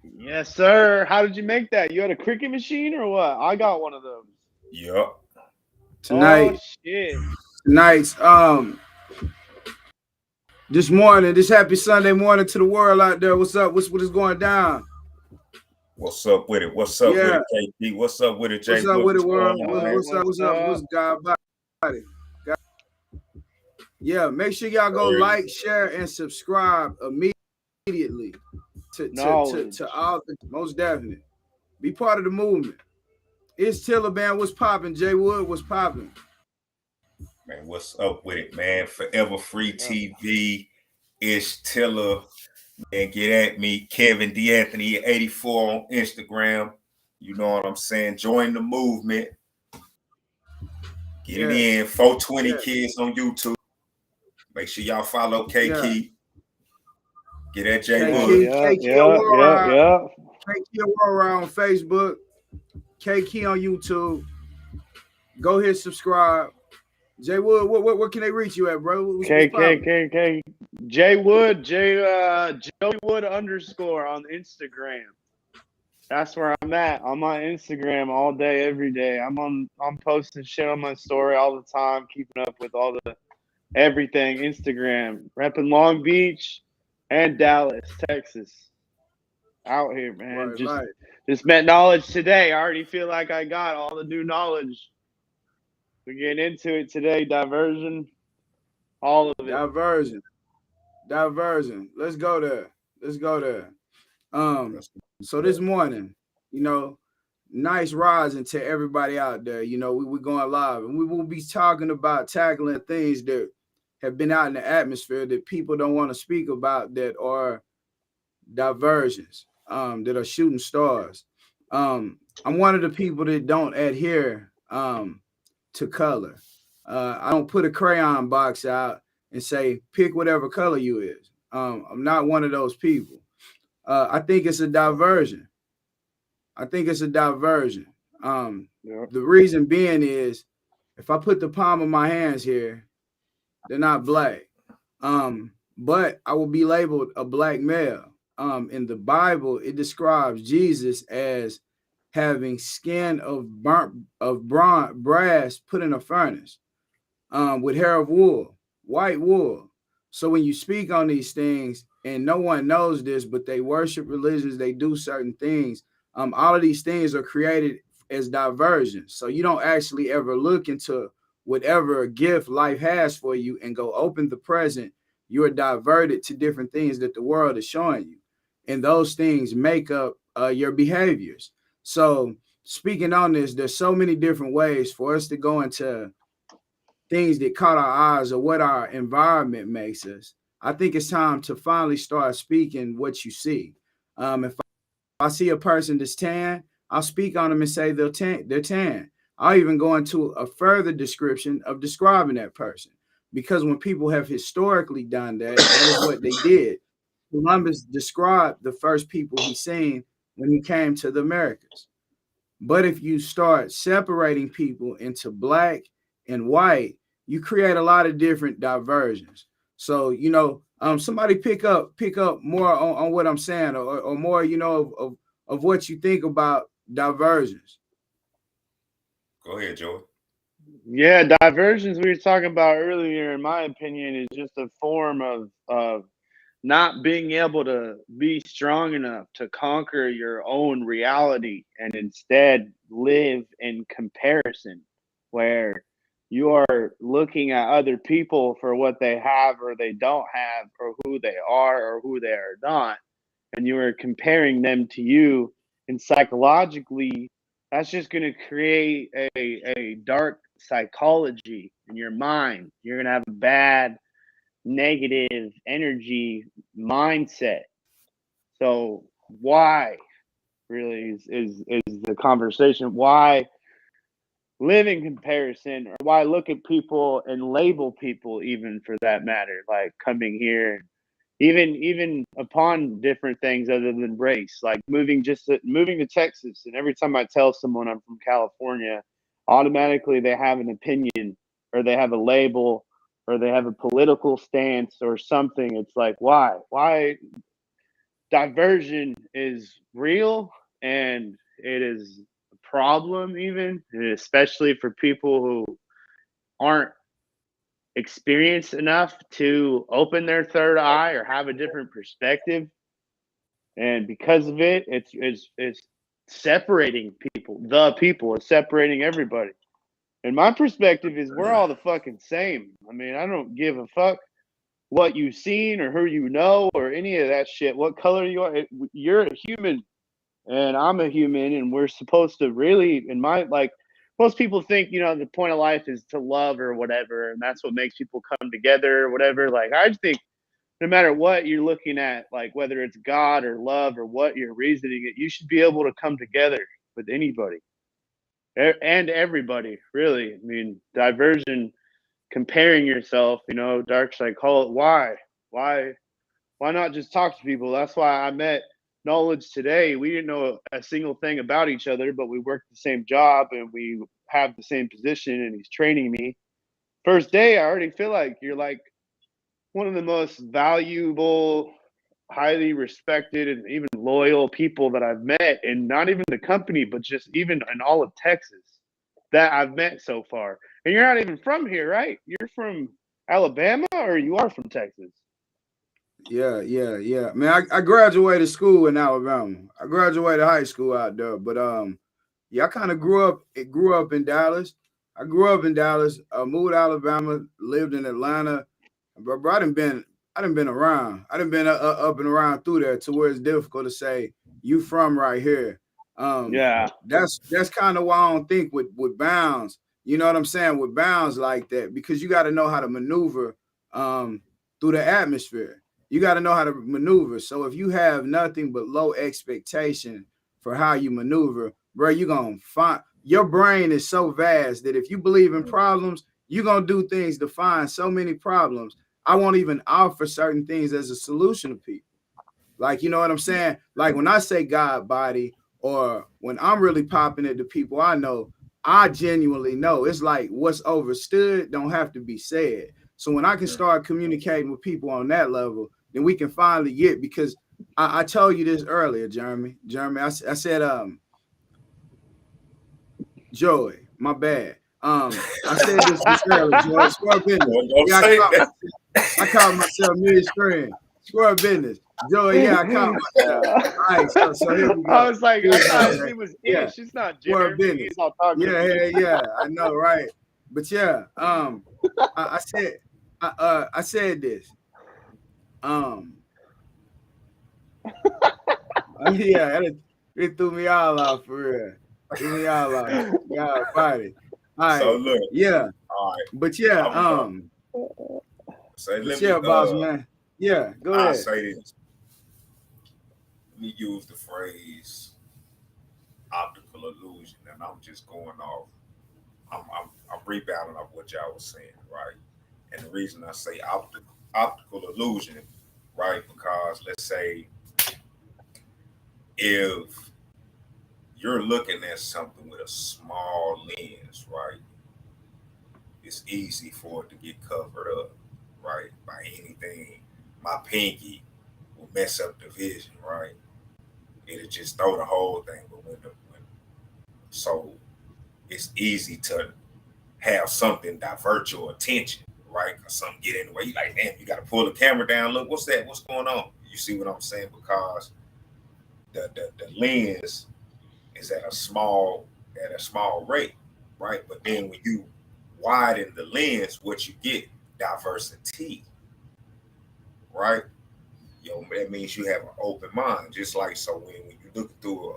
Yes, sir. How did you make that? You had a cricket machine or what? I got one of those. Yup. Oh Tonight, shit. tonight's this morning, this happy Sunday morning to the world out there. What's up? What is going down? What's up with it? What's up with Yeah. it, KP? What's up with it, Jay What's up Wood? with it, What's What's world? going on, up? man? What's up? What's What's up? What's up? God body? Yeah, make sure y'all go There you like, share, and subscribe immediately to Knowledge. all the most definite. Be part of the movement. It's Tiller Band. What's popping? Jay Wood, what's popping? Man, what's up with it, man? Forever Free What's up? TV. Ish Tiller. Man, get at me. Kevin D'Anthony 84 on Instagram. You know what I'm saying? Join the movement. Get it Yeah, in. 420 yeah, Kids on YouTube. Make sure y'all follow K yeah. Key. Get at J K Yeah, Wood. Key, yeah, K Key yeah, yeah, Aurora, yeah. K Key Aurora on Facebook, K Key on YouTube. Go hit subscribe. Jay Wood, what can they reach you at, bro? What's K K popping? K K. J Wood, Joey Wood underscore on Instagram. That's where I'm at. I'm on Instagram all day, every day. I'm posting shit on my story all the time, keeping up with all the everything. Instagram. Repping Long Beach and Dallas, Texas. Out here, man. Right, Just right. just met knowledge today. I already feel like I got all the new knowledge. We get into it today. Diversion, all of it. Diversion. Diversion. Let's go there. Let's go there. Um, That's so this morning, you know, nice rising to everybody out there. You know, we're going live and we will be talking about tackling things that have been out in the atmosphere that people don't want to speak about that are diversions, that are shooting stars. I'm one of the people that don't adhere to color. I don't put a crayon box out and say pick whatever color you is. I'm not one of those people. I think it's a diversion. I think it's a diversion. Um, Yeah. the reason being is if I put the palm of my hands here, they're not black. But I will be labeled a black male. In the Bible, it describes Jesus as having skin of brass put in a furnace, with hair of wool, white wool. So when you speak on these things, and no one knows this, but they worship religions, they do certain things. All of these things are created as diversions. So you don't actually ever look into whatever gift life has for you and go open the present. You are diverted to different things that the world is showing you, and those things make up your behaviors. So speaking on this, there's so many different ways for us to go into things that caught our eyes or what our environment makes us. I think it's time to finally start speaking what you see. If I see a person that's tan, I'll speak on them and say they're tan. They're tan. I'll even go into a further description of describing that person, because when people have historically done that, that is what they did. Columbus described the first people he seen when he came to the Americas. But if you start separating people into black and white, you create a lot of different diversions. So, somebody pick up more on what I'm saying, or more, of what you think about diversions. Go ahead, Joey. Yeah, diversions we were talking about earlier, in my opinion, is just a form of not being able to be strong enough to conquer your own reality and instead live in comparison, where you are looking at other people for what they have or they don't have, or who they are or who they are not, and you are comparing them to you. And psychologically, that's just going to create a dark psychology in your mind. You're going to have a bad negative energy mindset. So why really is the conversation? Why live in comparison, or why look at people and label people, even for that matter, like coming here, even upon different things other than race, like moving to Texas. And every time I tell someone I'm from California, automatically they have an opinion, or they have a label, or they have a political stance or something. It's like, why diversion is real and it is a problem, even, and especially for people who aren't experienced enough to open their third eye or have a different perspective. And because of it, it's separating people. The people is separating everybody. And my perspective is we're all the fucking same. I mean, I don't give a fuck what you've seen or who you know or any of that shit. What color you are, you're a human, and I'm a human, and we're supposed to really, in my like, most people think the point of life is to love or whatever, and that's what makes people come together or whatever. Like, I just think no matter what you're looking at, like whether it's God or love or what you're reasoning it, you should be able to come together with anybody and everybody, really. I mean, diversion, comparing yourself, dark side, call it why why not just talk to people? That's why I met Knowledge today. We didn't know a single thing about each other, but we worked the same job and we have the same position, and he's training me. First day, I already feel like you're like one of the most valuable, highly respected, and even loyal people that I've met, and not even the company, but just even in all of Texas that I've met so far. And you're not even from here, right? You're from Alabama, or you are from Texas? Yeah. Man, I graduated school in Alabama. I graduated high school out there, but yeah, I kind of grew up in Dallas. I grew up in Dallas. Moved to Alabama, lived in Atlanta. Bro, I done been around. I done been up and around through there to where it's difficult to say you from right here. Yeah. That's kind of why I don't think with bounds. You know what I'm saying? With bounds like that, because you got to know how to maneuver through the atmosphere. You got to know how to maneuver. So if you have nothing but low expectation for how you maneuver, bro, you're gonna find your brain is so vast that if you believe in problems, you're gonna do things to find so many problems. I won't even offer certain things as a solution to people. Like, you know what I'm saying? Like when I say God body, or when I'm really popping it to people I know, I genuinely know it's like what's overstood don't have to be said. So when I can start communicating with people on that level, then we can finally get, because I told you this earlier, Jeremy. I said, Joey, my bad. I said this earlier, Joey. Square business. Yeah, I caught myself midstream. Square business. Joey, yeah, I caught myself. All right, so here we go. I was like, I thought his name was Ish. It's not Jeremy. Business. He's all talking. Yeah. I know, right? But yeah, I said this. Yeah, it threw me all off for real. Threw me all off. God, body. All right. So look. Yeah. All right. But yeah, so let me, boss me, man. Yeah, go ahead. I'll say this. Let me use the phrase optical illusion, and I'm just going off. I'm rebounding off what y'all was saying, right? And the reason I say optical illusion, right? Because let's say if you're looking at something with a small lens, right? It's easy for it to get covered up, right? By anything. My pinky will mess up the vision, right? It'll just throw the whole thing. But so it's easy to have something divert your attention, right? Or something get in the way. You like, damn, you got to pull the camera down. Look, what's that? What's going on? You see what I'm saying? Because the lens is at a small rate, right? But then when you widen the lens, what you get diversity, right? That means you have an open mind. Just like so when you look through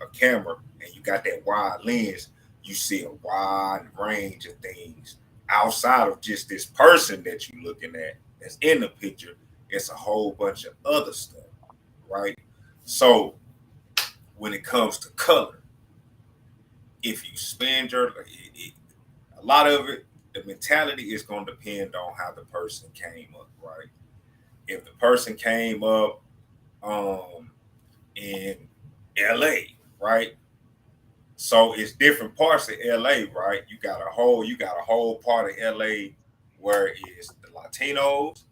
a camera and you got that wide lens, you see a wide range of things outside of just this person that you're looking at that's in the picture. It's a whole bunch of other stuff, right? So when it comes to color, if you spend a lot of it, the mentality is going to depend on how the person came up, right? If the person came up in LA, right? So it's different parts of LA, right? You got a whole part of LA where it's the Latinos,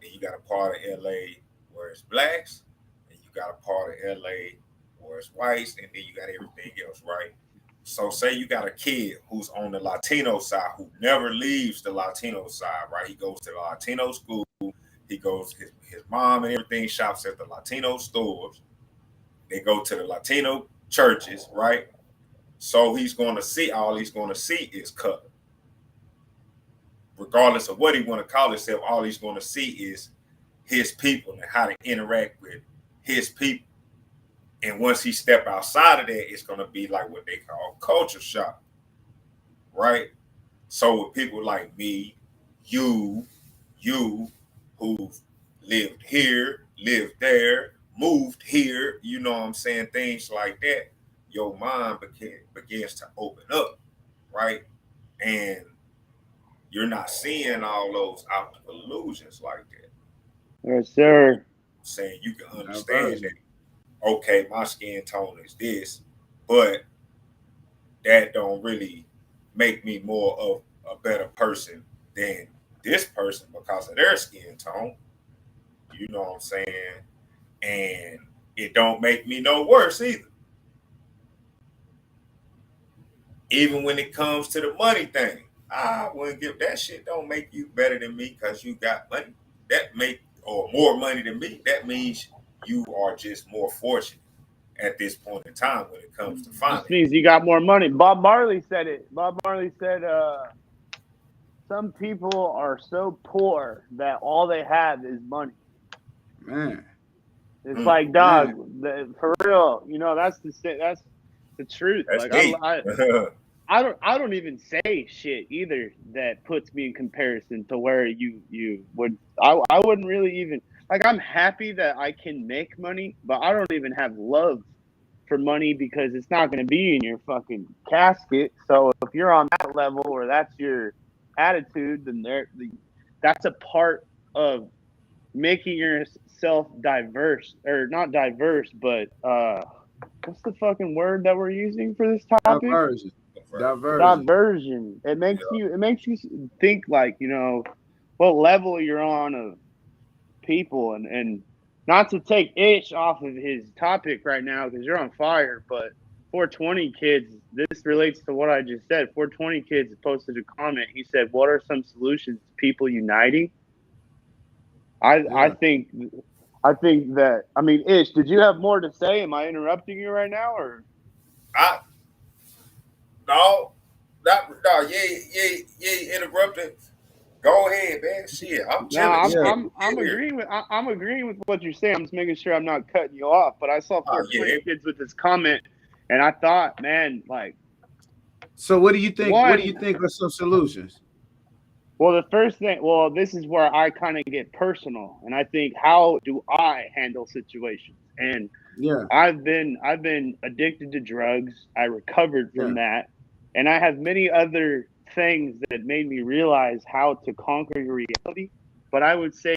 and you got a part of LA where it's blacks, and you got a part of LA where it's whites, and then you got everything else, right? So say you got a kid who's on the Latino side who never leaves the Latino side, right? He goes to the Latino school. He goes, his mom and everything shops at the Latino stores. They go to the Latino churches, right? So he's going to see, all he's going to see is color. Regardless of what he want to call himself, all he's going to see is his people and how to interact with his people. And once he step outside of that, it's going to be like what they call culture shock, right? So with people like me, you who've lived here, lived there, moved here, you know what I'm saying, things like that, your mind begins to open up, right? And you're not seeing all those optical illusions like that. Yes, sir. Saying you can understand that, okay, my skin tone is this, but that don't really make me more of a better person than this person because of their skin tone. You know what I'm saying? And it don't make me no worse either. Even when it comes to the money thing, I wouldn't give that shit. Don't make you better than me because you got money. That make or more money than me. That means you are just more fortunate at this point in time when it comes to finance. This means you got more money. Bob Marley said it. Bob Marley said, some people are so poor that all they have is money. Man. It's like, dog, for real, you know, that's the truth. That's like deep. I don't even say shit either that puts me in comparison to where you would. I wouldn't really even, like, I'm happy that I can make money, but I don't even have love for money because it's not going to be in your fucking casket. So if you're on that level or that's your attitude, then that's a part of making yourself diverse, or not diverse, but what's the fucking word that we're using for this topic? Diversion. It makes you think, like, you know, what level you're on of people, and not to take Ish off of his topic right now because you're on fire, but 420 kids, this relates to what I just said. 420 kids posted a comment. He said, "What are some solutions to people uniting?" I think that, I mean, Ish, did you have more to say? Am I interrupting you right now, or? No, you interrupted. Go ahead, man. Shit, I'm chilling. I'm agreeing with what you're saying. I'm just making sure I'm not cutting you off. But I saw 420 kids with this comment, and I thought, man, like. So what do you think? What do you think are some solutions? Well, the first thing, this is where I kind of get personal, and I think, how do I handle situations? And I've been addicted to drugs. I recovered from that, and I have many other things that made me realize how to conquer your reality. But I would say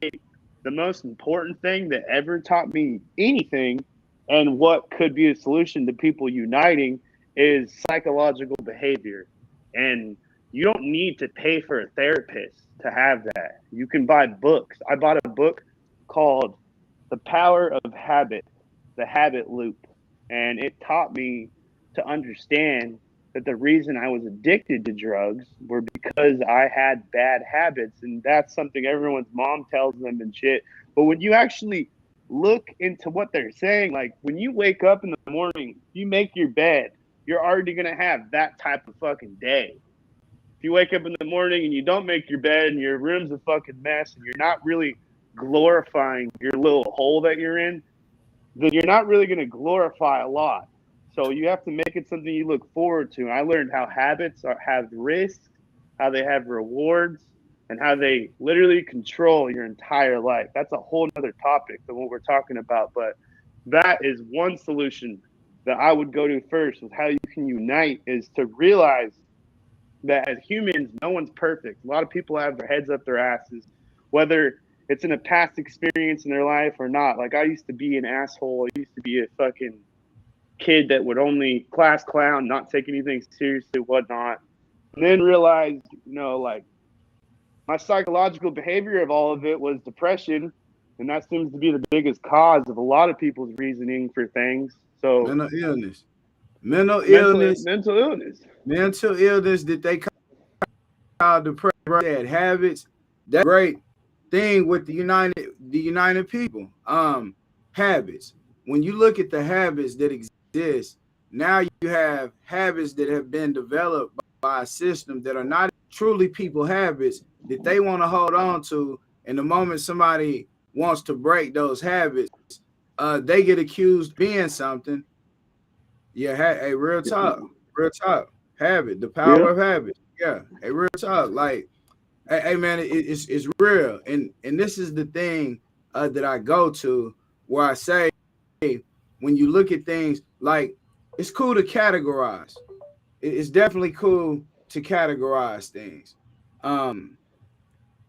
the most important thing that ever taught me anything, and what could be a solution to people uniting, is psychological behavior. And you don't need to pay for a therapist to have that. You can buy books. I bought a book called The Power of Habit, The Habit Loop. And it taught me to understand that the reason I was addicted to drugs were because I had bad habits. And that's something everyone's mom tells them and shit. But when you actually look into what they're saying, like, when you wake up in the morning, you make your bed, you're already going to have that type of fucking day. If you wake up in the morning and you don't make your bed and your room's a fucking mess and you're not really glorifying your little hole that you're in, then you're not really going to glorify a lot. So you have to make it something you look forward to. And I learned how habits have risks, how they have rewards, and how they literally control your entire life. That's a whole other topic than what we're talking about. But that is one solution that I would go to first with how you can unite, is to realize that as humans, no one's perfect. A lot of people have their heads up their asses, whether it's in a past experience in their life or not. Like, I used to be an asshole. I used to be a fucking kid that would only class clown, not take anything seriously, whatnot. And then realized, you know, like, my psychological behavior of all of it was depression. and that seems to be the biggest cause of a lot of people's reasoning for things. So mental illness, mental mental illness, mental illness. mental illness that they call depression, bad habits. That great thing with the United people. Habits. When you look at the habits that exist, now you have habits that have been developed by a system that are not truly people habits that they want to hold on to. And the moment somebody wants to break those habits, they get accused of being something. Yeah, hey, real talk, habit, the Yeah. power of habit. Yeah, a real talk. Like, hey man, it's real, and this is the thing that I go to where I say when you look at things like it's cool to categorize. It's definitely cool to categorize things. Um,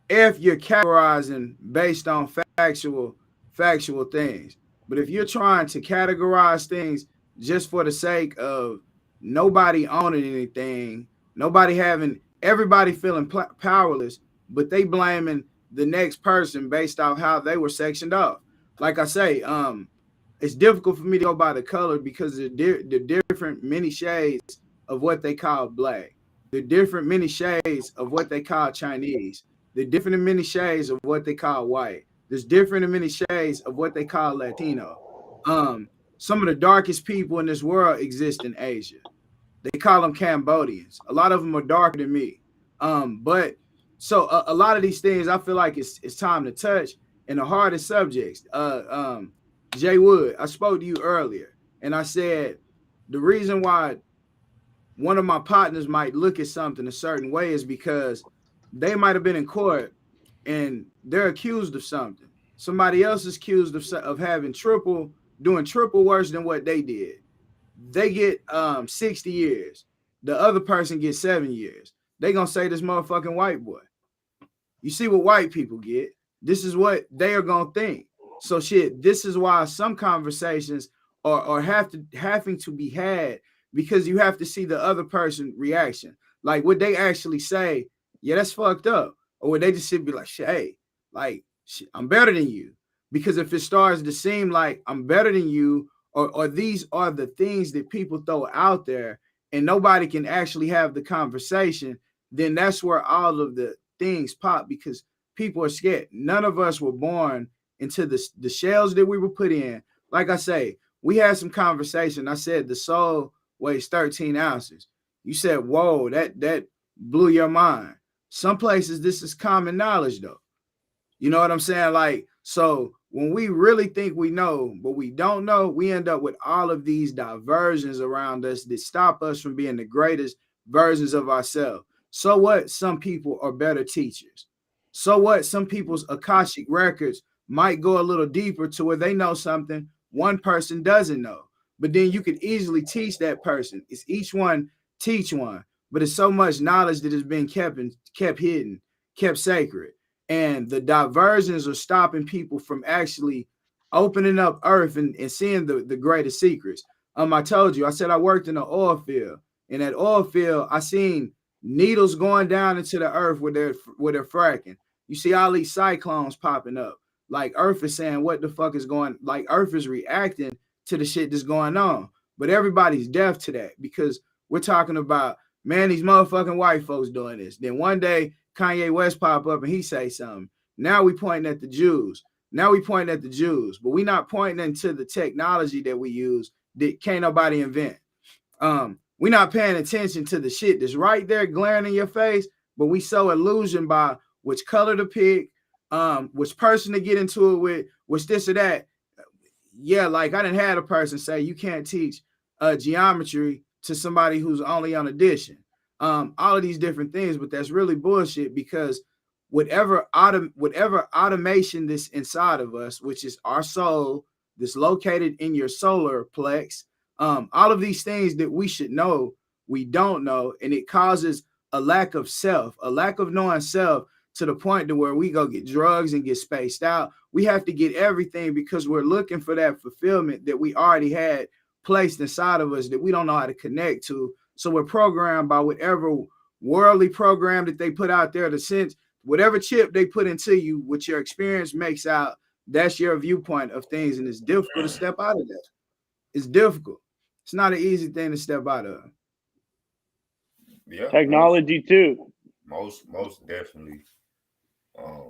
if you're categorizing based on factual things. But if you're trying to categorize things just for the sake of nobody owning anything, nobody having everybody feeling powerless, but they blaming the next person based off how they were sectioned off. Like I say, it's difficult for me to go by the color because the different many shades of what they call black, the different many shades of what they call Chinese, the different and many shades of what they call white. There's different and many shades of what they call Latino. Some of the darkest people in this world exist in Asia. They call them Cambodians. A lot of them are darker than me. But so a lot of these things, I feel like it's time to touch. And the hardest subjects. Jay Wood, I spoke to you earlier, and I said the reason why one of my partners might look at something a certain way is because they might have been in court and they're accused of something. Somebody else is accused of having doing triple worse than what they did. They get 60 years. The other person gets 7 years. They gonna say this motherfucking white boy. You see what white people get. This is what they are gonna think. So shit, this is why some conversations are having to be had because you have to see the other person reaction. Like would they actually say, yeah, that's fucked up? Or would they just be like, hey, like shit, I'm better than you? Because if it starts to seem like I'm better than you, or these are the things that people throw out there and nobody can actually have the conversation, then that's where all of the things pop because people are scared. None of us were born into the shells that we were put in. Like I say, we had some conversation. I said the soul weighs 13 ounces. You said, whoa, that blew your mind. Some places this is common knowledge though. You know what I'm saying? Like, so when we really think we know, but we don't know, we end up with all of these diversions around us that stop us from being the greatest versions of ourselves. So what? Some people are better teachers. So what? Some people's Akashic records might go a little deeper to where they know something one person doesn't know. But then you could easily teach that person. It's each one teach one. But it's so much knowledge that has been kept hidden, kept sacred. And the diversions are stopping people from actually opening up earth and seeing the greatest secrets. I told you, I said I worked in the oil field. In that oil field, I seen needles going down into the earth where they're fracking. You see all these cyclones popping up. Like earth is saying, what the fuck is going, like earth is reacting to the shit that's going on. But everybody's deaf to that because we're talking about, man, these motherfucking white folks doing this. Then one day Kanye West pop up and he say something. Now we pointing at the Jews. But we not pointing into the technology that we use that can't nobody invent. We not paying attention to the shit that's right there glaring in your face, but we so illusioned by which color to pick, which person to get into it with, which this or that. Yeah, like I didn't have a person say you can't teach geometry to somebody who's only on addition. All of these different things, but that's really bullshit because whatever automation that's inside of us, which is our soul, that's located in your solar plex, all of these things that we should know, we don't know, and it causes a lack of self, a lack of knowing self to the point to where we go get drugs and get spaced out. We have to get everything because we're looking for that fulfillment that we already had placed inside of us that we don't know how to connect to. So we're programmed by whatever worldly program that they put out there to sense whatever chip they put into you, which your experience makes out that's your viewpoint of things, and it's difficult to step out of that. It's difficult. It's not an easy thing to step out of. Yeah, Technology too. most definitely.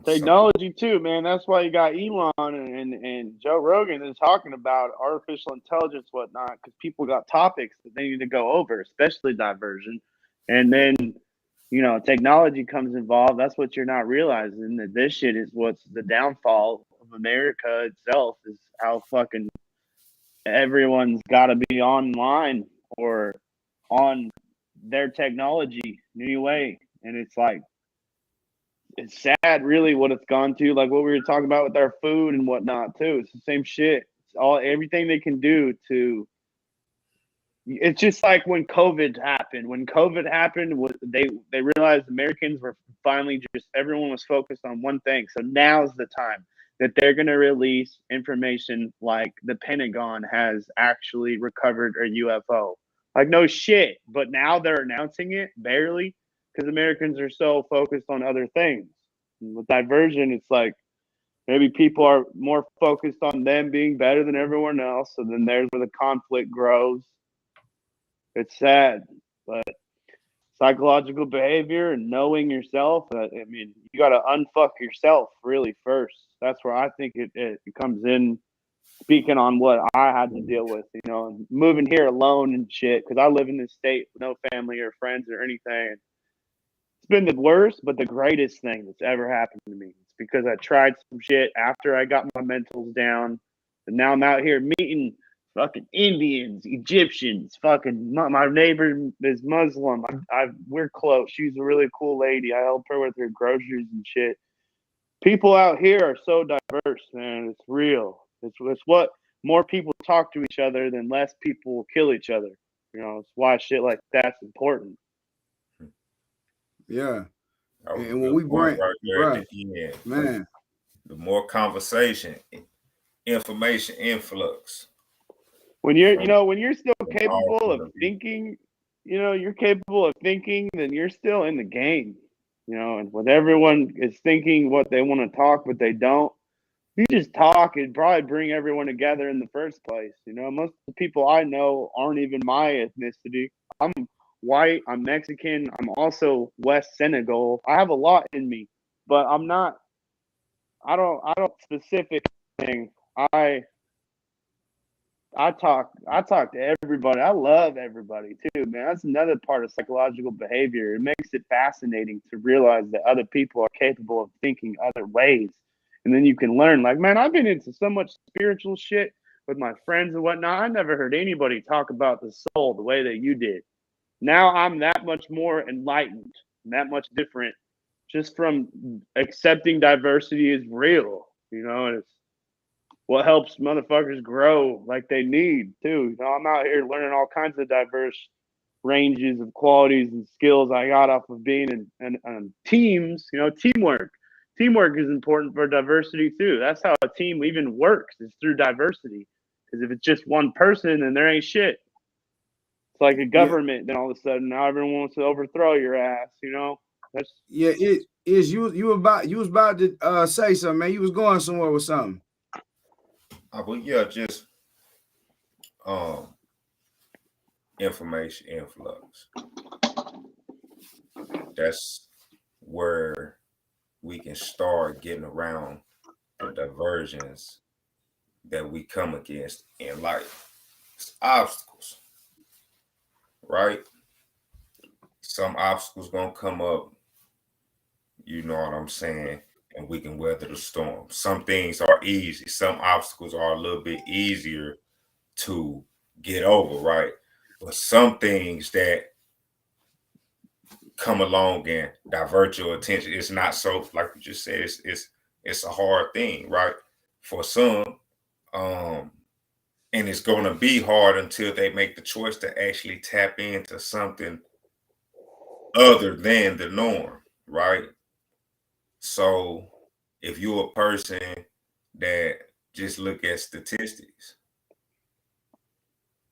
Technology too, man. That's why you got Elon and Joe Rogan is talking about artificial intelligence, whatnot, because people got topics that they need to go over, especially diversion. And then, technology comes involved. That's what you're not realizing, that this shit is what's the downfall of America itself, is how fucking everyone's got to be online or on their technology anyway. And it's like, it's sad, really, what it's gone to. Like what we were talking about with our food and whatnot too. It's the same shit. It's everything they can do to. It's just like when COVID happened. When COVID happened, they realized Americans were finally just, everyone was focused on one thing. So now's the time that they're going to release information like the Pentagon has actually recovered a UFO. Like no shit, but now they're announcing it barely, because Americans are so focused on other things. And with diversion, it's like maybe people are more focused on them being better than everyone else, so then there's where the conflict grows. It's sad, but psychological behavior and knowing yourself. I mean, you got to unfuck yourself really first. That's where I think it comes in. Speaking on what I had to deal with, moving here alone and shit, because I live in this state with no family or friends or anything. It's been the worst, but the greatest thing that's ever happened to me. It's because I tried some shit after I got my mentals down, and now I'm out here meeting fucking Indians, Egyptians, fucking my neighbor is Muslim. We're close. She's a really cool lady. I help her with her groceries and shit. People out here are so diverse, man. It's real. It's what more people talk to each other than less people kill each other. It's why shit like that's important. Yeah. And when we bring right there at the end, man, the more conversation, information influx. When you're still capable of thinking, you're capable of thinking, then you're still in the game. And when everyone is thinking what they want to talk, but they don't, you just talk, it'd probably bring everyone together in the first place. Most of the people I know aren't even my ethnicity. I'm white, I'm Mexican, I'm also West Senegal. I have a lot in me, but I don't specific thing. I talk to everybody. I love everybody too, man. That's another part of psychological behavior. It makes it fascinating to realize that other people are capable of thinking other ways. And then you can learn, like, man, I've been into so much spiritual shit with my friends and whatnot. I never heard anybody talk about the soul the way that you did. Now I'm that much more enlightened, and that much different, just from accepting diversity is real, and it's what helps motherfuckers grow like they need too. I'm out here learning all kinds of diverse ranges of qualities and skills I got off of being in teams. Teamwork. Teamwork is important for diversity too. That's how a team even works, is through diversity. Because if it's just one person, then there ain't shit. It's like a government. Then all of a sudden, now everyone wants to overthrow your ass. That's it is you was about to say something, man. You was going somewhere with something. But yeah, just information influx. That's where we can start getting around the diversions that we come against in life. It's obstacles, right? Some obstacles gonna come up, you know what I'm saying, and we can weather the storm. Some things are easy. Some obstacles are a little bit easier to get over, right? But some things that come along and divert your attention, it's not so, like you just said, it's a hard thing, right? For some, and it's going to be hard until they make the choice to actually tap into something other than the norm, right? So if you're a person that just look at statistics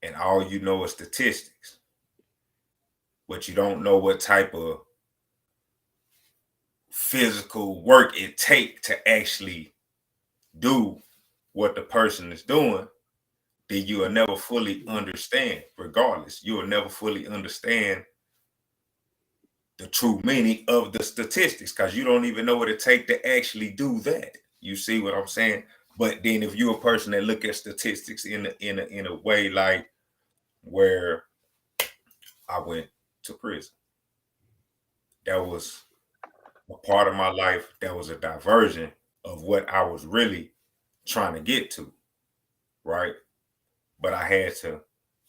and all you know is statistics, but you don't know what type of physical work it take to actually do what the person is doing, then you will never fully understand. Regardless, you will never fully understand the true meaning of the statistics, because you don't even know what it takes to actually do that. You see what I'm saying? But then if you're a person that look at statistics in a way like where I went to prison, that was a part of my life that was a diversion of what I was really trying to get to, right? But I had to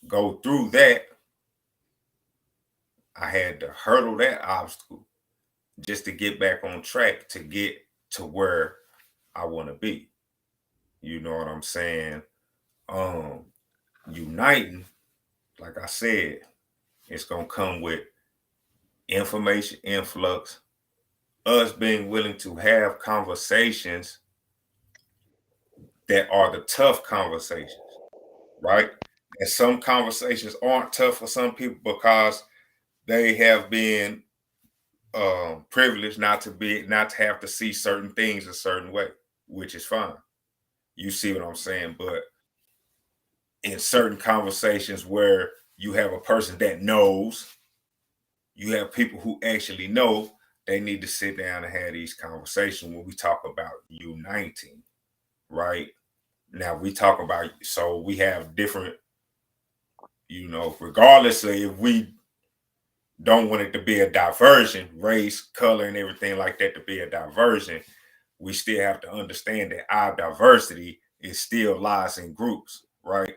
go through that. I had to hurdle that obstacle just to get back on track to get to where I want to be. You know what I'm saying? Uniting, like I said, it's gonna come with information influx, us being willing to have conversations that are the tough conversations, right? And some conversations aren't tough for some people because they have been privileged not to have to see certain things a certain way, which is fine. You see what I'm saying? But in certain conversations where you have a person that knows, you have people who actually know, they need to sit down and have these conversations when we talk about uniting, right? Now we talk about, so we have different, regardless of if we don't want it to be a diversion, race, color, and everything like that to be a diversion, we still have to understand that our diversity is still lies in groups, right?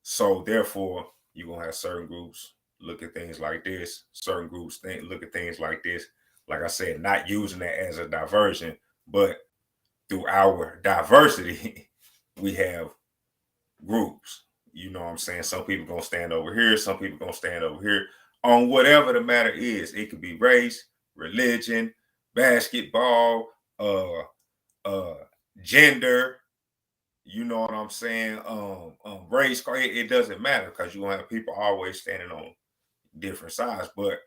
So therefore, you're gonna have certain groups look at things like this, certain groups look at things like this. Like I said, not using that as a diversion, but through our diversity, we have groups. You know what I'm saying? Some people gonna stand over here, some people gonna stand over here on whatever the matter is. It could be race, religion, basketball, gender, you know what I'm saying? Race, it doesn't matter because you're gonna have people always standing on different sides. But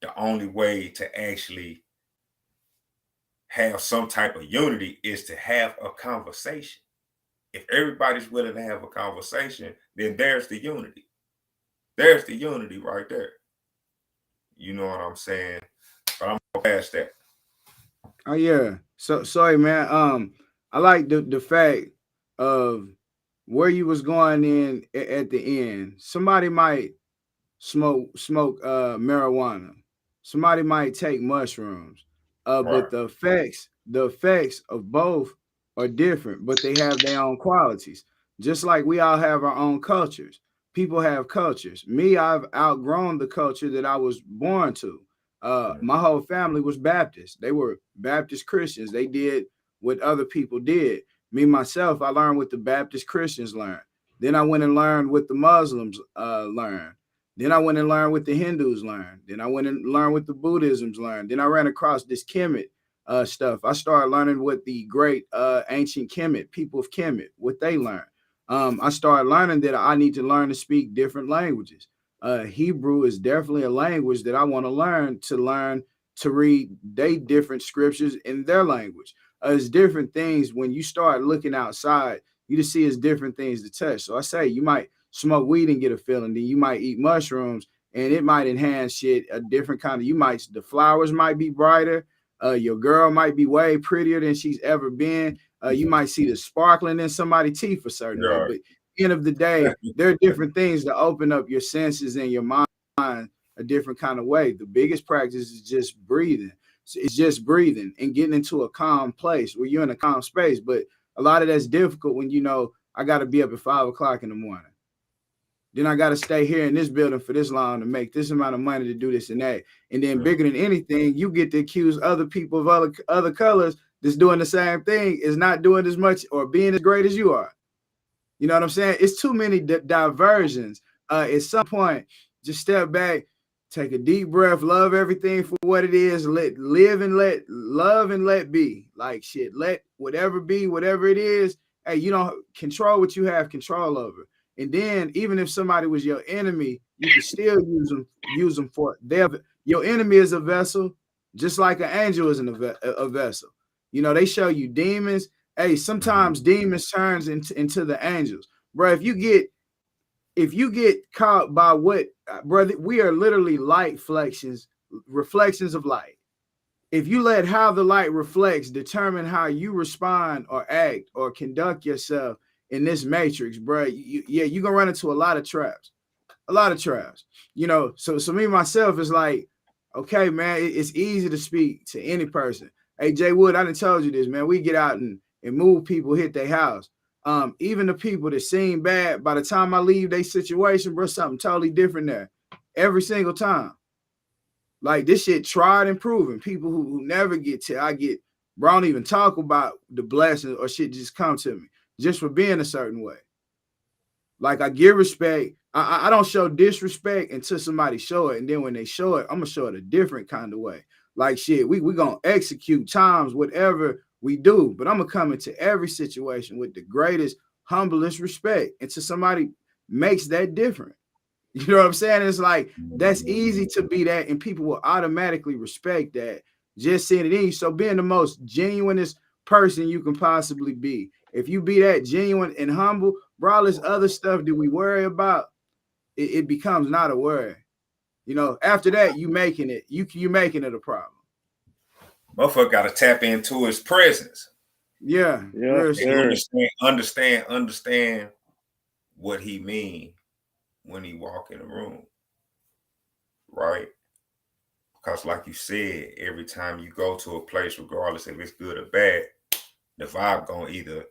the only way to actually have some type of unity is to have a conversation. If everybody's willing to have a conversation, then there's the unity. There's the unity right there. You know what I'm saying? But I'm gonna pass that. Oh yeah. So sorry, man. I like the fact of where you was going in at the end. Somebody might smoke marijuana. Somebody might take mushrooms. Right. But the effects of both are different, but they have their own qualities. Just like we all have our own cultures. People have cultures. Me, I've outgrown the culture that I was born to. My whole family was Baptist. They were Baptist Christians. They did what other people did. Me, myself, I learned what the Baptist Christians learned. Then I went and learned what the Muslims learned. Then I went and learned what the Hindus learned. Then I went and learned what the Buddhisms learned. Then I ran across this Kemet stuff. I started learning what the great ancient Kemet, people of Kemet, what they learned. I started learning that I need to learn to speak different languages. Hebrew is definitely a language that I want to learn to read they different scriptures in their language. It's different things when you start looking outside, you just see it's different things to touch. So I say you might smoke weed and get a feeling, then you might eat mushrooms and it might enhance shit a different kind of, the flowers might be brighter, your girl might be way prettier than she's ever been. You might see the sparkling in somebody's teeth a certain way, but end of the day, there are different things to open up your senses and your mind a different kind of way. The biggest practice is just breathing. It's just breathing and getting into a calm place where you're in a calm space. But a lot of that's difficult when I got to be up at 5 o'clock in the morning. Then I got to stay here in this building for this long to make this amount of money to do this and that. And then bigger than anything, you get to accuse other people of other colors that's doing the same thing is not doing as much or being as great as you are. You know what I'm saying? It's too many diversions. At some point, just step back, take a deep breath, love everything for what it is, live and let love and let be. Like shit, let whatever be, whatever it is. Hey, you don't control what you have control over. And then even if somebody was your enemy, you can still use them for your enemy is a vessel, just like an angel is a vessel. They show you demons. Hey, sometimes demons turns into the angels, bro. If you get caught by what, brother, we are literally light reflections of light. If you let how the light reflects determine how you respond or act or conduct yourself in this matrix, bro, you're gonna run into a lot of traps. You know. So me myself is like, okay, man, it's easy to speak to any person. Hey, Jay Wood, I done told you this, man. We get out and move people, hit their house. Even the people that seem bad, by the time I leave their situation, bro, something totally different there. Every single time. Like this shit tried and proven. People who never get to, bro, I don't even talk about the blessings or shit just come to me just for being a certain way. Like I give respect. I don't show disrespect until somebody show it. And then when they show it, I'm gonna show it a different kind of way. Like shit, we gonna execute times, whatever we do, but I'm gonna come into every situation with the greatest, humblest respect until somebody makes that different. You know what I'm saying? It's like that's easy to be that, and people will automatically respect that. Just seeing it in you. So being the most genuinest person you can possibly be. If you be that genuine and humble, bro, all this other stuff that we worry about, it becomes not a worry. You know, after that, you making it a problem. Motherfucker got to tap into his presence. Yeah, Understand what he mean when he walk in the room, right? Because like you said, every time you go to a place, regardless if it's good or bad, the vibe gonna either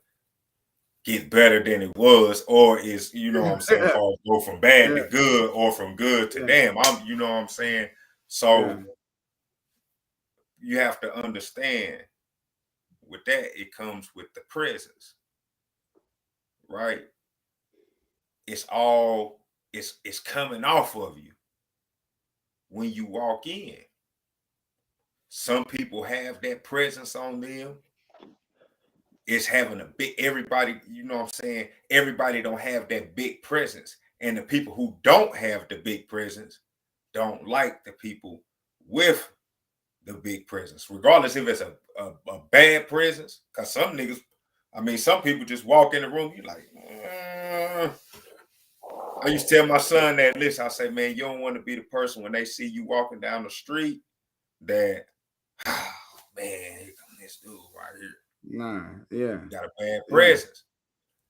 get better than it was, or is, you know what I'm saying, go from bad to good, or from good to damn. You know what I'm saying? So you have to understand with that, it comes with the presence, right? It's coming off of you when you walk in. Some people have that presence on them. It's having a big, everybody, you know what I'm saying? Everybody don't have that big presence. And the people who don't have the big presence don't like the people with the big presence, regardless if it's a bad presence. Because some people just walk in the room, you like, I used to tell my son that, listen, I say, man, you don't want to be the person when they see you walking down the street that, oh, man, here come this dude right here. Nah, yeah. You got a bad presence.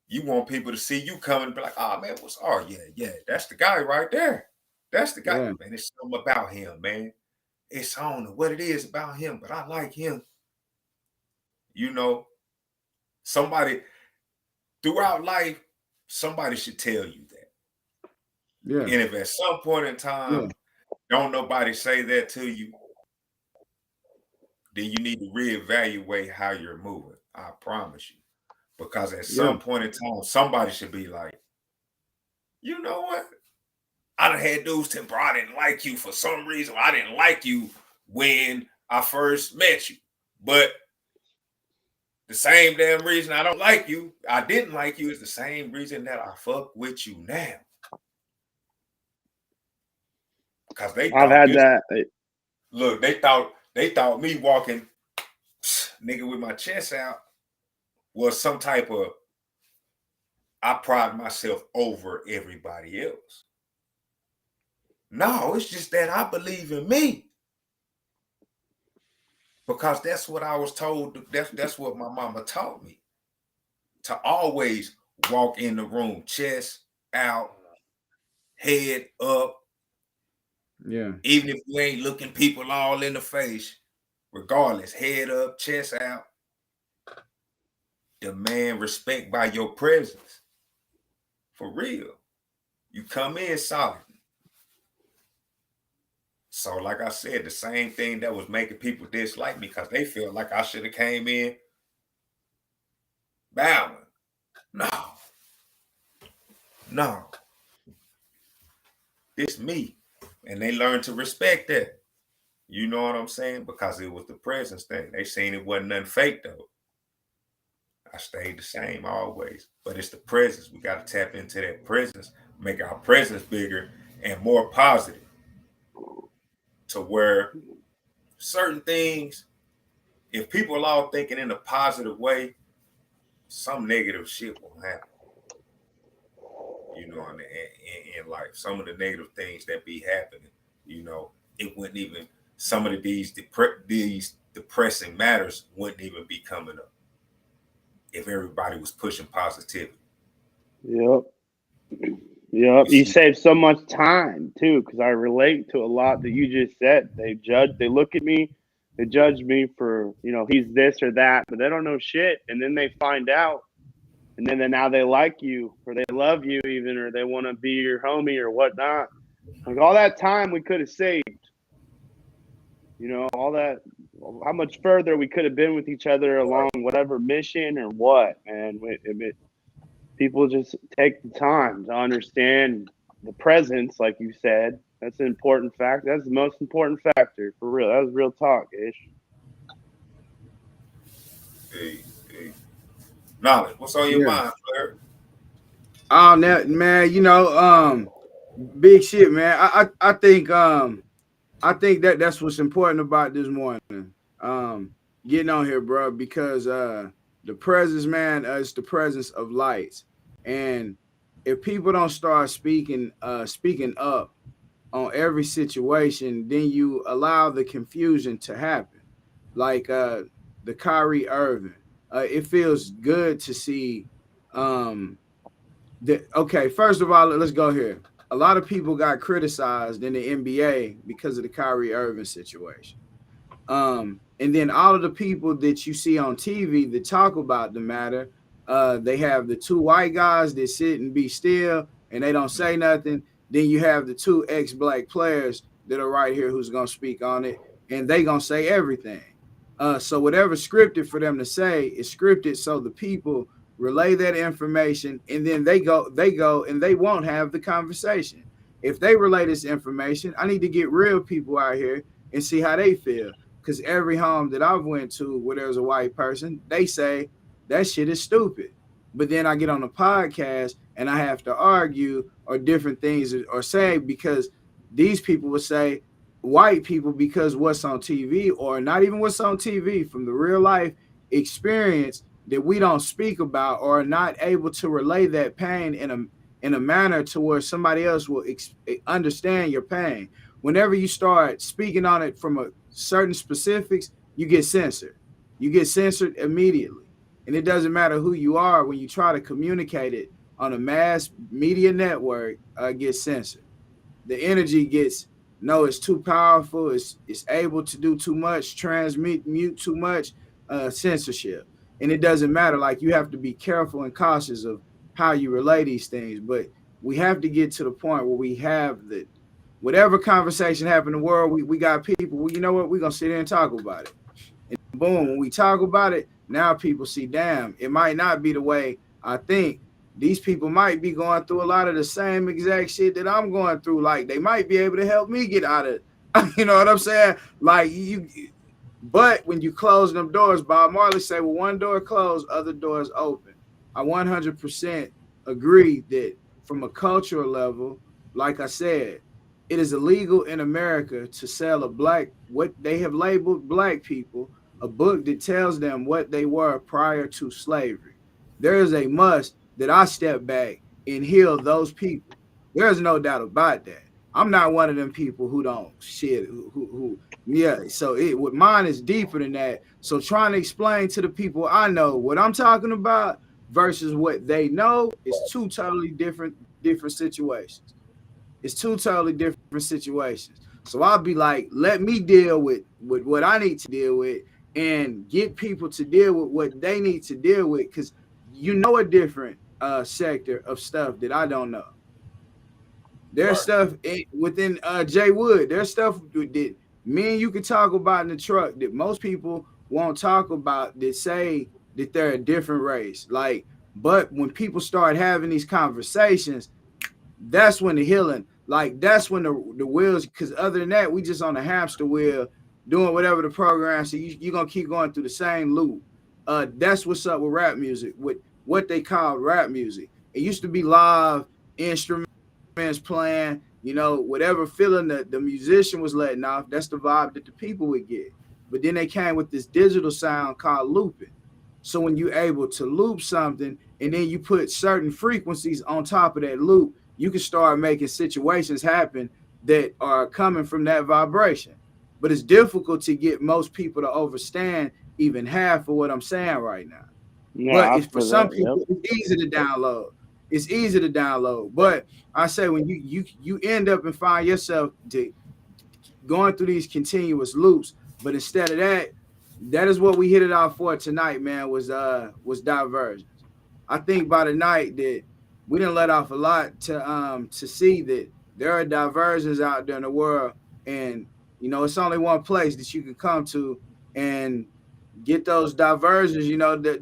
You want people to see you coming and be like, oh, man, yeah, that's the guy right there. That's the guy. Yeah. Man, it's something about him, man. It's I don't know what it is about him, but I like him. You know, somebody throughout life, somebody should tell you that. Yeah. And if at some point in time, don't nobody say that to you, then you need to reevaluate how you're moving. I promise you. Because at some point in time, somebody should be like, you know what? I done had dudes tell, bro, I didn't like you for some reason. I didn't like you when I first met you. But the same damn reason I don't like you, I didn't like you, is the same reason that I fuck with you now. Because I've had that. Look, they thought me walking nigga with my chest out was some type of, I pride myself over everybody else. No, it's just that I believe in me. Because that's what I was told. That's what my mama taught me. To always walk in the room, chest out, head up. Yeah. Even if you ain't looking people all in the face, regardless, head up, chest out. Demand respect by your presence. For real. You come in solid. So like I said, the same thing that was making people dislike me because they feel like I should have came in bowing. No. It's me. And they learned to respect that. You know what I'm saying? Because it was the presence thing. They seen it wasn't nothing fake though. I stayed the same always. But it's the presence. We got to tap into that presence, make our presence bigger and more positive. To where certain things, if people are all thinking in a positive way, some negative shit will happen. You know, in life, some of the negative things that be happening, you know, it wouldn't even some of these depressing matters wouldn't even be coming up if everybody was pushing positivity. Yep. Yep. You You see, save so much time too, because I relate to a lot that you just said. They look at me, they judge me for, he's this or that, but they don't know shit. And then they find out, and then now they like you, or they love you even, or they want to be your homie or whatnot. Like all that time we could have saved, all that, how much further we could have been with each other along whatever mission or what, man. People just take the time to understand the presence, like you said. That's an important factor. That's the most important factor, for real. That was real talk, Ish. hey, hey. Knowledge, what's on your Yeah. mind, Claire? Oh, man, big shit, man. I think that's what's important about this morning. Getting on here, bro, because the presence, man, is the presence of lights. And if people don't start speaking up on every situation, then you allow the confusion to happen. Like the Kyrie Irving. It feels good to see okay, first of all, let's go here. A lot of people got criticized in the NBA because of the Kyrie Irving situation. And then all of the people that you see on TV that talk about the matter, they have the two white guys that sit and be still and they don't say nothing. Then you have the two ex-black players that are right here who's gonna speak on it, and they gonna say everything. So whatever's scripted for them to say is scripted, so the people relay that information, and then they go, and they won't have the conversation. If they relay this information, I need to get real people out here and see how they feel. Because every home that I've went to where there's a white person, they say that shit is stupid. But then I get on a podcast and I have to argue or different things or say, because these people would say white people, because what's on TV, or not even what's on TV, from the real life experience that we don't speak about, or are not able to relay that pain in a manner to where somebody else will understand your pain. Whenever you start speaking on it from a certain specifics, you get censored. You get censored immediately. And it doesn't matter who you are, when you try to communicate it on a mass media network, gets censored. The energy gets, no, it's too powerful, it's able to do too much, transmit mute too much, censorship. And it doesn't matter. Like, you have to be careful and cautious of how you relay these things. But we have to get to the point where we have the whatever conversation happened in the world, we got people, well, you know what, we're gonna sit there and talk about it. And boom, when we talk about it, now people see, damn, it might not be the way I think. These people might be going through a lot of the same exact shit that I'm going through. Like, they might be able to help me get out of you know what I'm saying? Like, but when you close them doors, Bob Marley say, well, one door closed, other doors open. I 100% agree that from a cultural level, like I said, it is illegal in America to sell what they have labeled black people, a book that tells them what they were prior to slavery. There is a must that I step back and heal those people. There's no doubt about that. I'm not one of them people who don't shit, who yeah. So mine is deeper than that. So trying to explain to the people I know what I'm talking about versus what they know is two totally different situations. It's two totally different situations. So I'll be like, let me deal with what I need to deal with and get people to deal with what they need to deal with, because you know a different sector of stuff that I don't know. There's Right. stuff within Jay Wood. There's stuff that me and you can talk about in the truck that most people won't talk about, that say that they're a different race. Like, but when people start having these conversations, that's when the healing, like, that's when the wheels, because other than that, we just on a hamster wheel doing whatever the program. So you're going to keep going through the same loop. That's what's up with rap music, with what they call rap music. It used to be live instruments playing, whatever feeling the musician was letting off, that's the vibe that the people would get. But then they came with this digital sound called looping. So when you're able to loop something and then you put certain frequencies on top of that loop, you can start making situations happen that are coming from that vibration. But it's difficult to get most people to understand even half of what I'm saying right now. Yeah, But I it's for feel some that. Yep. people, it's easy to download. It's easy to download. But I say when you end up and find yourself going through these continuous loops, but instead of that, that is what we hit it off for tonight, man, was diversions. I think by the night that we didn't let off a lot to see that there are diversions out there in the world, and it's only one place that you can come to and get those diversions.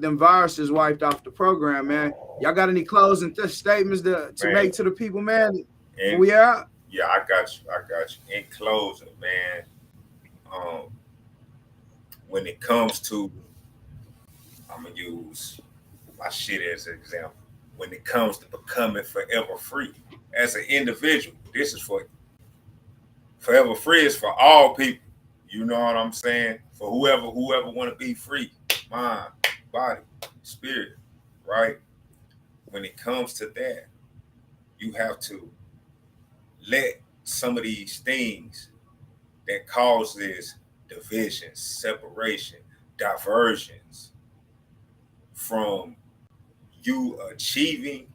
Them viruses wiped off the program, man. Y'all got any closing statements to Man, make to the people, man? Before and we out? yeah, I got you. I got you. In closing, man, um, when it comes to, I'm gonna use my shit as an example. When it comes to becoming forever free, as an individual, this is for forever free is for all people. You know what I'm saying? For whoever want to be free, mind, body, spirit, right? When it comes to that, you have to let some of these things that causes divisions, separation, diversions from you achieving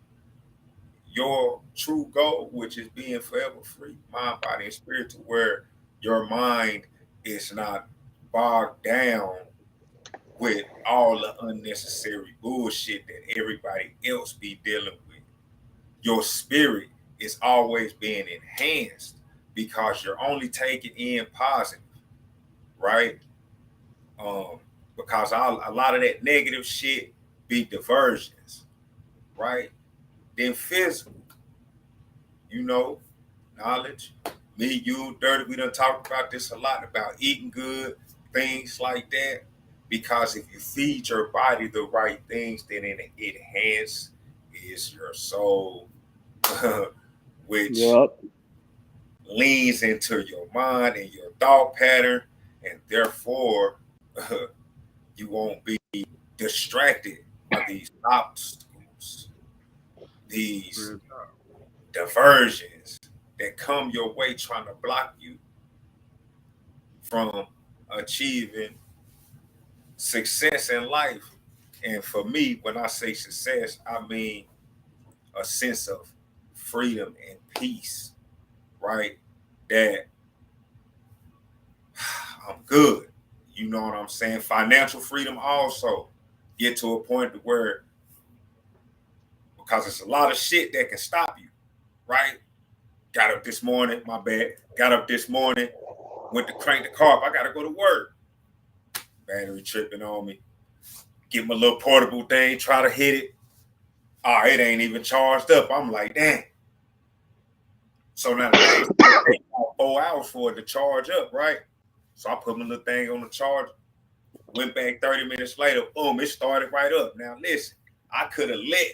your true goal, which is being forever free, mind, body, and spirit, to where your mind is not bogged down with all the unnecessary bullshit that everybody else be dealing with. Your spirit is always being enhanced because you're only taking in positive, right? Um, because a lot of that negative shit be diversions, right? Then physical, you know, knowledge. Me, you, Dirty, we done talked about this a lot, about eating good, things like that. Because if you feed your body the right things, then it enhances your soul, which Yep. leans into your mind and your thought pattern, and therefore you won't be distracted by these obstacles, these diversions that come your way trying to block you from achieving success in life. And for me, when I say success, I mean a sense of freedom and peace, right? That I'm good. You know what I'm saying? Financial freedom also. Get to a point where, because it's a lot of shit that can stop you, right? Got up this morning, my bad. Got up this morning, went to crank the car up. I got to go to work. Battery tripping on me. Get my little portable thing, try to hit it. Oh, it ain't even charged up. I'm like, damn. So now the thing takes about 4 hours for it to charge up, right? So I put my little thing on the charger. Went back 30 minutes later, boom, it started right up. Now listen, I could have let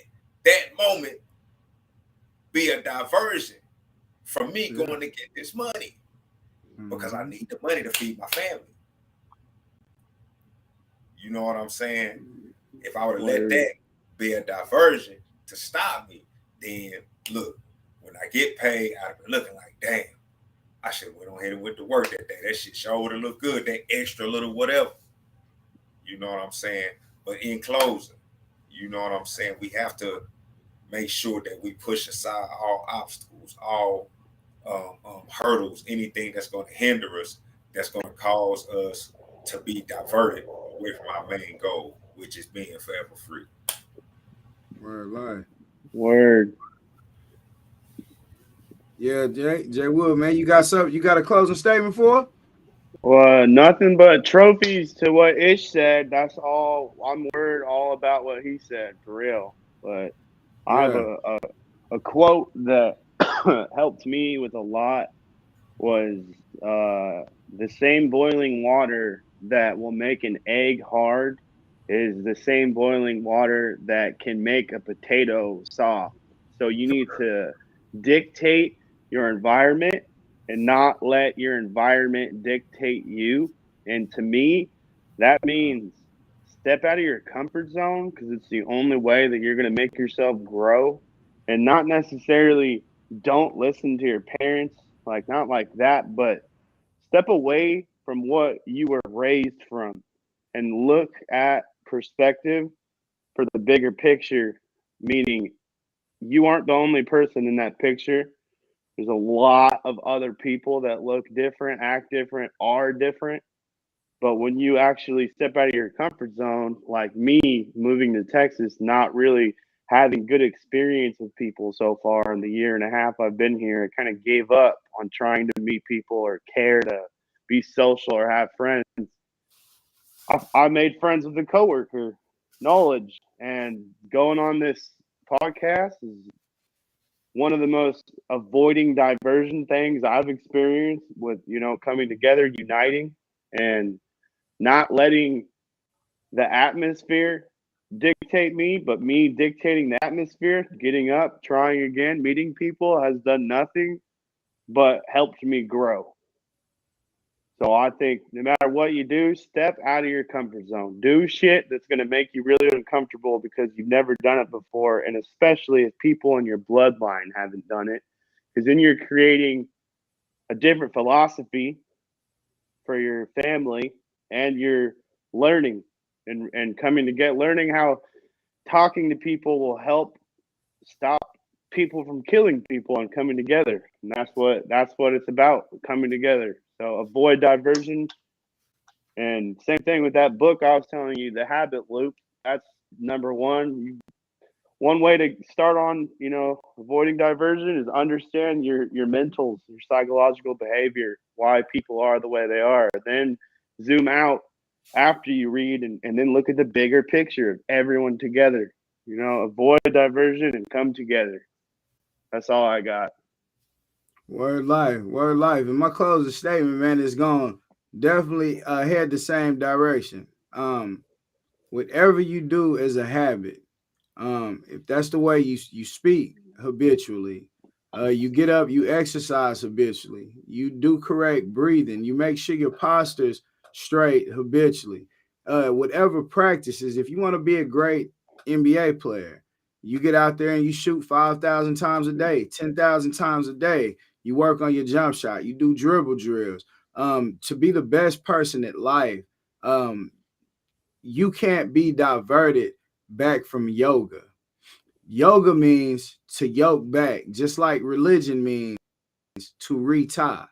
that moment be a diversion from me going to get this money, because I need the money to feed my family. You know what I'm saying? If I would have let that be a diversion to stop me, then look, when I get paid, I'd have been looking like, damn, I should have went on ahead and went to work that day. That shit sure would have looked good, that extra little whatever. You know what I'm saying? But in closing, you know what I'm saying? We have to make sure that we push aside all obstacles, all hurdles, anything that's going to hinder us, that's going to cause us to be diverted away from our main goal, which is being forever free. Word. Word. Yeah, Jay Wood, man, you got something? You got a closing statement for? Well, nothing but trophies to what Ish said. That's all. I'm word all about what he said, for real. But I have Yeah. a quote that helped me with a lot was the same boiling water that will make an egg hard is the same boiling water that can make a potato soft. So you need to dictate your environment and not let your environment dictate you. And to me, that means step out of your comfort zone because it's the only way that you're going to make yourself grow, and not necessarily don't listen to your parents, like not like that, but step away from what you were raised from and look at perspective for the bigger picture, meaning you aren't the only person in that picture. There's a lot of other people that look different, act different, are different. But when you actually step out of your comfort zone, like me moving to Texas, not really having good experience with people so far in the year and a half I've been here, I kind of gave up on trying to meet people or care to be social or have friends. I made friends with a coworker, knowledge, and going on this podcast is one of the most avoiding diversion things I've experienced with, coming together, uniting, and not letting the atmosphere dictate me, but me dictating the atmosphere, getting up, trying again, meeting people has done nothing but helped me grow. So I think no matter what you do, step out of your comfort zone. Do shit that's going to make you really uncomfortable because you've never done it before. And especially if people in your bloodline haven't done it, because then you're creating a different philosophy for your family and you're learning and coming to get learning how talking to people will help stop people from killing people and coming together. And that's what it's about, coming together. So avoid diversion. And same thing with that book I was telling you, The Habit Loop. That's number one. One way to start on, avoiding diversion is understand your mentals, your psychological behavior, why people are the way they are. Then zoom out after you read and then look at the bigger picture of everyone together. Avoid diversion and come together. That's all I got. Word life, word life. And my closing statement, man, is going definitely head the same direction. Whatever you do as a habit, if that's the way you speak habitually, you get up, you exercise habitually, you do correct breathing, you make sure your posture's straight habitually. Whatever practices, if you want to be a great NBA player, you get out there and you shoot 5,000 times a day, 10,000 times a day. You work on your jump shot. You do dribble drills. To be the best person at life, um, you can't be diverted back from yoga. Yoga means to yoke back, just like religion means to retie.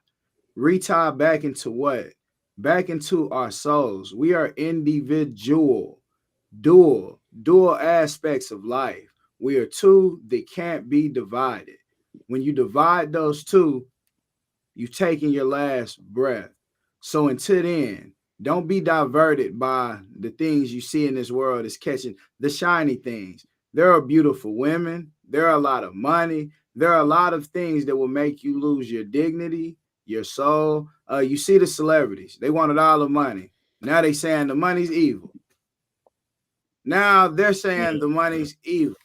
Retie back into what? Back into our souls. We are individual, dual aspects of life. We are two that can't be divided. When you divide those two, you've taken your last breath. So until then, don't be diverted by the things you see in this world as catching the shiny things. There are beautiful women. There are a lot of money. There are a lot of things that will make you lose your dignity, your soul. You see the celebrities. They wanted all the money. Now they saying the money's evil. Now they're saying the money's evil.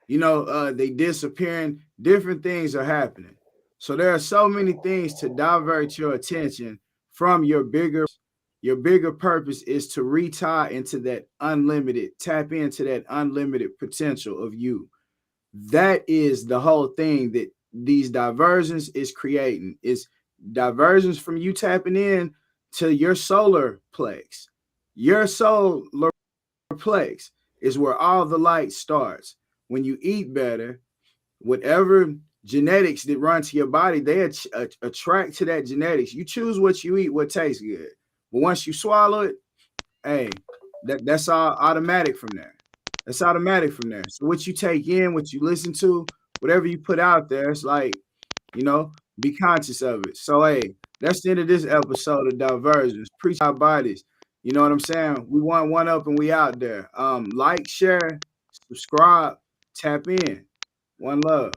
They disappearing. Different things are happening. So there are so many things to divert your attention from your bigger purpose is to retie into that unlimited, tap into that unlimited potential of you. That is the whole thing that these diversions is creating. Is diversions from you tapping in to your solar plex. Your solar plex is where all the light starts. When you eat better, whatever genetics that run to your body, they attract to that genetics. You choose what you eat, what tastes good. But once you swallow it, hey, that's all automatic from there. That's automatic from there. So what you take in, what you listen to, whatever you put out there, it's like, be conscious of it. So hey, that's the end of this episode of Diversions. Preach our bodies. You know what I'm saying? We want one up and we out there. Like, share, subscribe, tap in. One love.